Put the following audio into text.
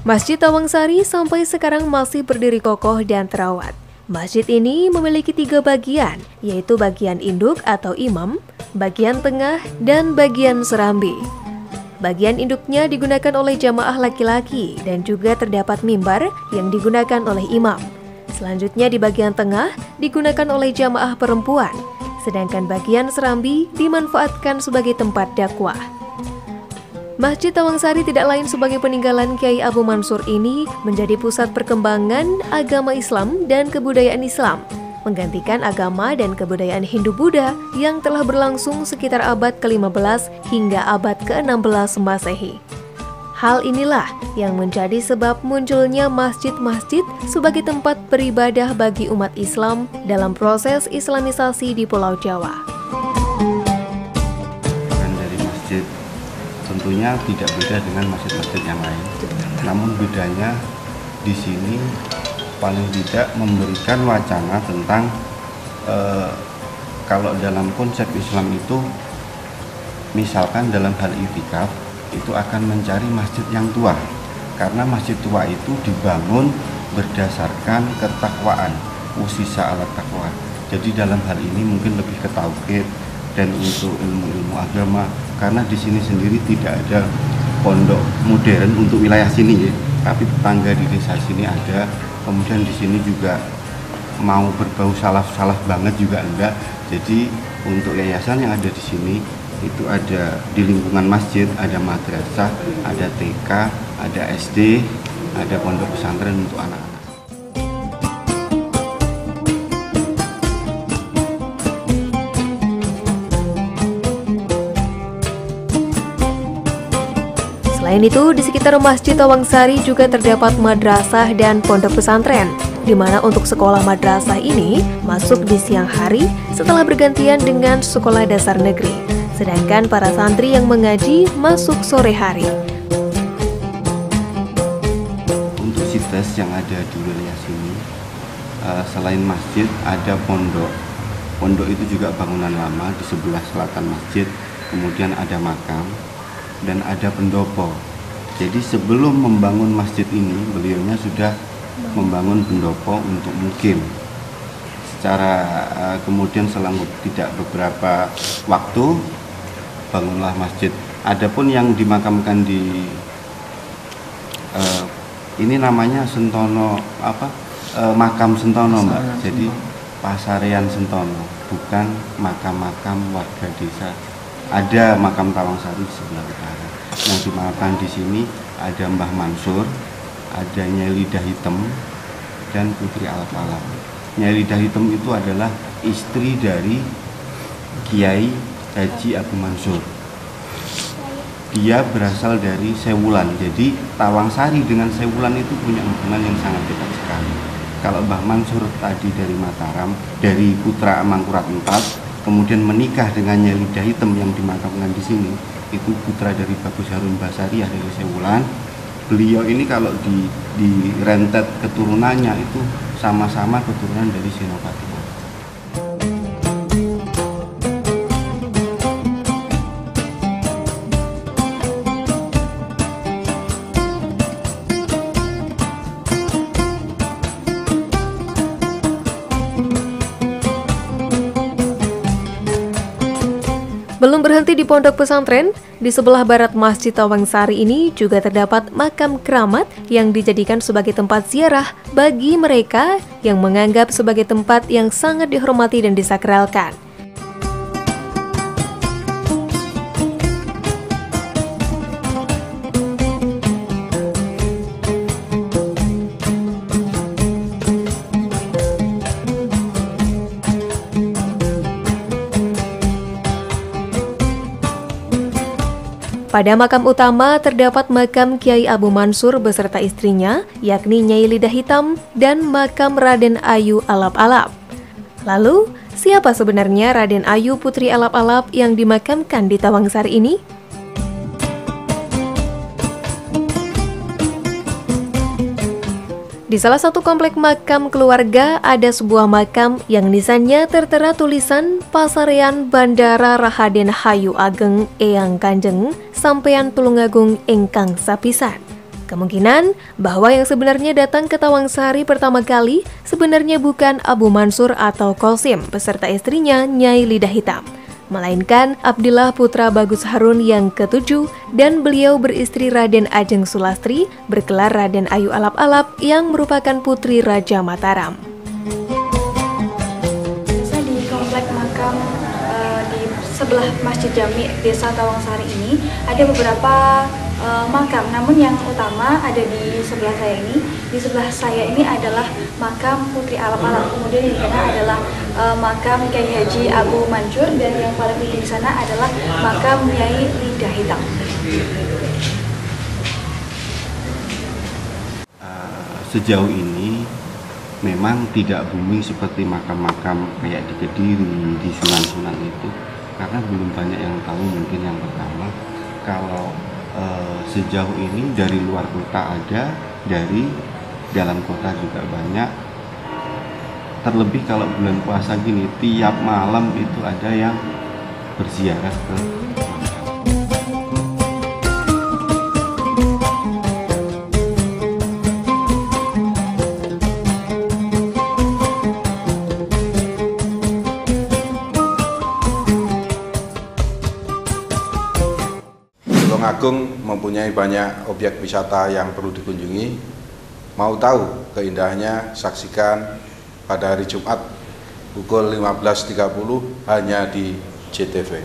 Masjid Tawangsari sampai sekarang masih berdiri kokoh dan terawat. Masjid ini memiliki 3 bagian, yaitu bagian induk atau imam, bagian tengah, dan bagian serambi. Bagian induknya digunakan oleh jamaah laki-laki dan juga terdapat mimbar yang digunakan oleh imam. Selanjutnya di bagian tengah digunakan oleh jamaah perempuan, sedangkan bagian serambi dimanfaatkan sebagai tempat dakwah. Masjid Tawangsari tidak lain sebagai peninggalan Kiai Abu Mansur ini menjadi pusat perkembangan agama Islam dan kebudayaan Islam, menggantikan agama dan kebudayaan Hindu-Buddha yang telah berlangsung sekitar abad ke-15 hingga abad ke-16 Masehi. Hal inilah yang menjadi sebab munculnya masjid-masjid sebagai tempat beribadah bagi umat Islam dalam proses Islamisasi di Pulau Jawa. Dari masjid tentunya tidak beda dengan masjid-masjid yang lain. Namun bedanya di sini paling tidak memberikan wacana tentang kalau dalam konsep Islam itu misalkan dalam hal i'tikaf itu akan mencari masjid yang tua, karena masjid tua itu dibangun berdasarkan ketakwaan, usisa ala takwa. Jadi dalam hal ini mungkin lebih ke tauhid dan untuk ilmu-ilmu agama, karena di sini sendiri tidak ada pondok modern untuk wilayah sini ya, tapi tetangga di desa sini ada. Kemudian di sini juga mau berbau salaf banget juga enggak. Jadi untuk yayasan yang ada di sini itu ada di lingkungan masjid, ada madrasah, ada TK, ada SD, ada pondok pesantren untuk anak-anak. Selain itu, di sekitar Masjid Tawangsari juga terdapat madrasah dan pondok pesantren, di mana untuk sekolah madrasah ini masuk di siang hari setelah bergantian dengan sekolah dasar negeri, sedangkan para santri yang mengaji masuk sore hari. Untuk sites yang ada di wilayah sini, selain masjid ada pondok. Pondok itu juga bangunan lama di sebelah selatan masjid, kemudian ada makam dan ada pendopo. Jadi sebelum membangun masjid ini, beliaunya sudah membangun pendopo untuk mukim. Secara kemudian selang tidak beberapa waktu bangunlah masjid. Adapun yang dimakamkan di ini namanya Sentono makam Sentono, Mbak. Jadi Pasarean Sentono, bukan makam-makam warga desa. Ada makam Tawangsari di sebelah utara. Yang dimakamkan di sini ada Mbah Mansur, ada Nyai Lidah Hitam, dan Putri Alap-Alap. Nyai Lidah Hitam itu adalah istri dari Kiai Haji Abu Mansur. Dia berasal dari Sewulan. Jadi Tawangsari dengan Sewulan itu punya hubungan yang sangat dekat sekali. Kalau Mbah Mansur tadi dari Mataram, dari putra Mangkurat IV, kemudian menikah dengan Nyai Lidah Hitam yang dimakamkan di sini, itu putra dari Bagus Harun Basariah dari Sewulan. Beliau ini kalau di rentet keturunannya itu sama-sama keturunan dari Senopati. Belum berhenti di pondok pesantren, di sebelah barat Masjid Tawangsari ini juga terdapat makam keramat yang dijadikan sebagai tempat ziarah bagi mereka yang menganggap sebagai tempat yang sangat dihormati dan disakralkan. Pada makam utama terdapat makam Kiai Abu Mansur beserta istrinya, yakni Nyai Lidah Hitam, dan makam Raden Ayu Alap-Alap. Lalu, siapa sebenarnya Raden Ayu Putri Alap-Alap yang dimakamkan di Tawangsari ini? Di salah satu komplek makam keluarga ada sebuah makam yang nisannya tertera tulisan Pasarean Bandara Rahaden Hayu Ageng Eyang Kanjeng Sampeyan Tulungagung Engkang Sapisan. Kemungkinan bahwa yang sebenarnya datang ke Tawangsari pertama kali sebenarnya bukan Abu Mansur atau Qasim beserta istrinya Nyai Lidah Hitam, melainkan Abdillah putra Bagus Harun yang ke-7 dan beliau beristri Raden Ajeng Sulastri bergelar Raden Ayu Alap-Alap yang merupakan putri Raja Mataram. Di komplek makam di sebelah Masjid Jami Desa Tawangsari ini ada beberapa makam, namun yang utama ada di sebelah saya ini. Di sebelah saya ini adalah makam Putri Alap-Alap, kemudian yang di tengah adalah makam Kiai Haji Abu Mansur, dan yang paling tinggi di sana adalah makam Nyai Lidah Hitam. Sejauh ini memang tidak booming seperti makam-makam kayak di Kediri, di Sunan-Sunan itu, karena belum banyak yang tahu. Mungkin yang pertama, kalau sejauh ini dari luar kota ada, dari dalam kota juga banyak. Terlebih kalau bulan puasa gini, tiap malam itu ada yang berziarah ke Tulungagung mempunyai banyak objek wisata yang perlu dikunjungi. Mau tahu keindahannya, saksikan pada hari Jumat pukul 15.30 hanya di JTV.